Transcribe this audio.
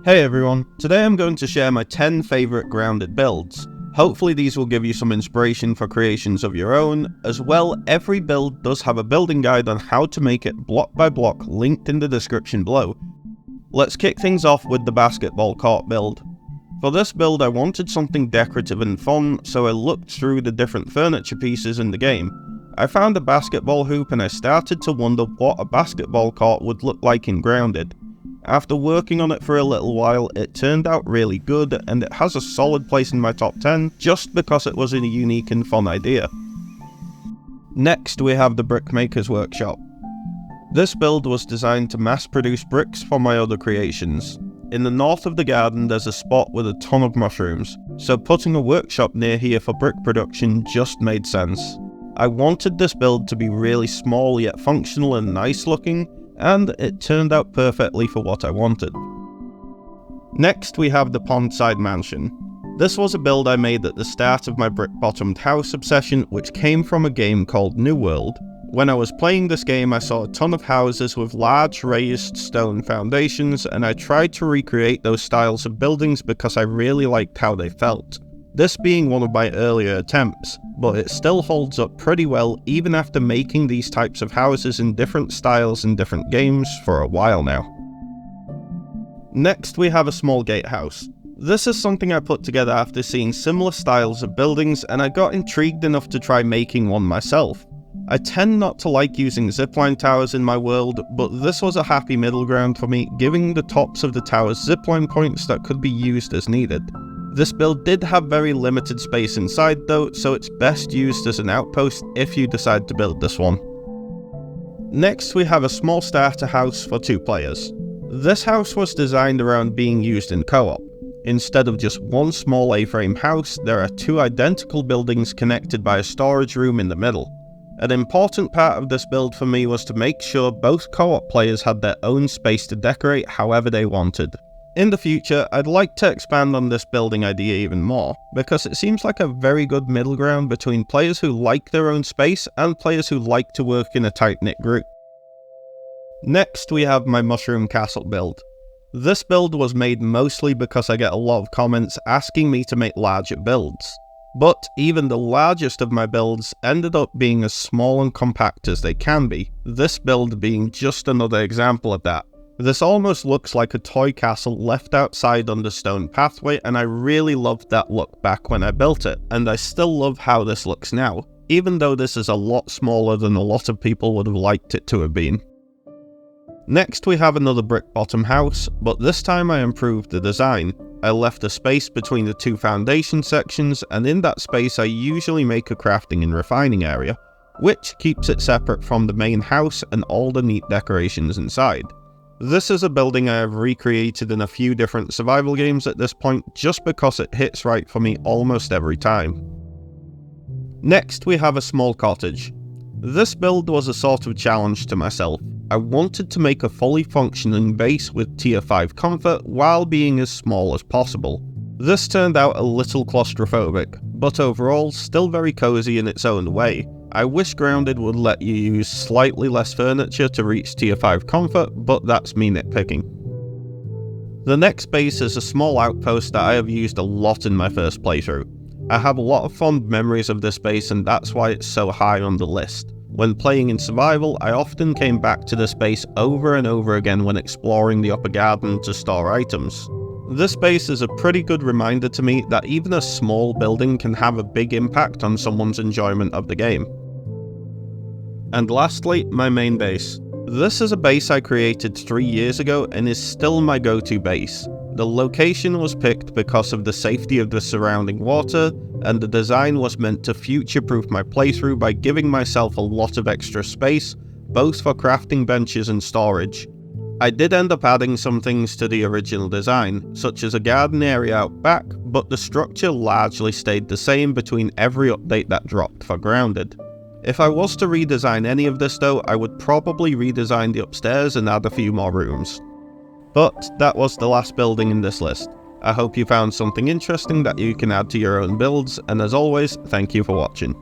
Hey everyone, today I'm going to share my 10 favourite grounded builds. Hopefully these will give you some inspiration for creations of your own. As well, every build does have a building guide on how to make it block by block linked in the description below. Let's kick things off with the basketball court build. For this build I wanted something decorative and fun, so I looked through the different furniture pieces in the game. I found a basketball hoop and I started to wonder what a basketball court would look like in grounded. After working on it for a little while, it turned out really good, and it has a solid place in my top 10 just because it was a unique and fun idea. Next we have the Brickmakers Workshop. This build was designed to mass produce bricks for my other creations. In the north of the garden there's a spot with a ton of mushrooms, so putting a workshop near here for brick production just made sense. I wanted this build to be really small yet functional and nice looking, and it turned out perfectly for what I wanted. Next we have the Pondside Mansion. This was a build I made at the start of my brick-bottomed house obsession, which came from a game called New World. When I was playing this game I saw a ton of houses with large raised stone foundations, and I tried to recreate those styles of buildings because I really liked how they felt. This being one of my earlier attempts, but it still holds up pretty well even after making these types of houses in different styles in different games for a while now. Next we have a small gatehouse. This is something I put together after seeing similar styles of buildings, and I got intrigued enough to try making one myself. I tend not to like using zipline towers in my world, but this was a happy middle ground for me, giving the tops of the towers zipline points that could be used as needed. This build did have very limited space inside though, so it's best used as an outpost if you decide to build this one. Next we have a small starter house for 2 players. This house was designed around being used in co-op. Instead of just one small A-frame house, there are 2 identical buildings connected by a storage room in the middle. An important part of this build for me was to make sure both co-op players had their own space to decorate however they wanted. In the future, I'd like to expand on this building idea even more, because it seems like a very good middle ground between players who like their own space and players who like to work in a tight-knit group. Next we have my mushroom castle build. This build was made mostly because I get a lot of comments asking me to make larger builds. But even the largest of my builds ended up being as small and compact as they can be, this build being just another example of that. This almost looks like a toy castle left outside on the stone pathway, and I really loved that look back when I built it, and I still love how this looks now, even though this is a lot smaller than a lot of people would have liked it to have been. Next we have another brick bottom house, but this time I improved the design. I left a space between the 2 foundation sections, and in that space I usually make a crafting and refining area, which keeps it separate from the main house and all the neat decorations inside. This is a building I have recreated in a few different survival games at this point just because it hits right for me almost every time. Next we have a small cottage. This build was a sort of challenge to myself. I wanted to make a fully functioning base with tier 5 comfort while being as small as possible. This turned out a little claustrophobic, but overall still very cozy in its own way. I wish Grounded would let you use slightly less furniture to reach tier 5 comfort, but that's me nitpicking. The next base is a small outpost that I have used a lot in my first playthrough. I have a lot of fond memories of this base, and that's why it's so high on the list. When playing in survival, I often came back to this base over and over again when exploring the upper garden to store items. This base is a pretty good reminder to me that even a small building can have a big impact on someone's enjoyment of the game. And lastly, my main base. This is a base I created 3 years ago and is still my go-to base. The location was picked because of the safety of the surrounding water, and the design was meant to future-proof my playthrough by giving myself a lot of extra space, both for crafting benches and storage. I did end up adding some things to the original design, such as a garden area out back, but the structure largely stayed the same between every update that dropped for Grounded. If I was to redesign any of this though, I would probably redesign the upstairs and add a few more rooms. But that was the last building in this list. I hope you found something interesting that you can add to your own builds, and as always, thank you for watching.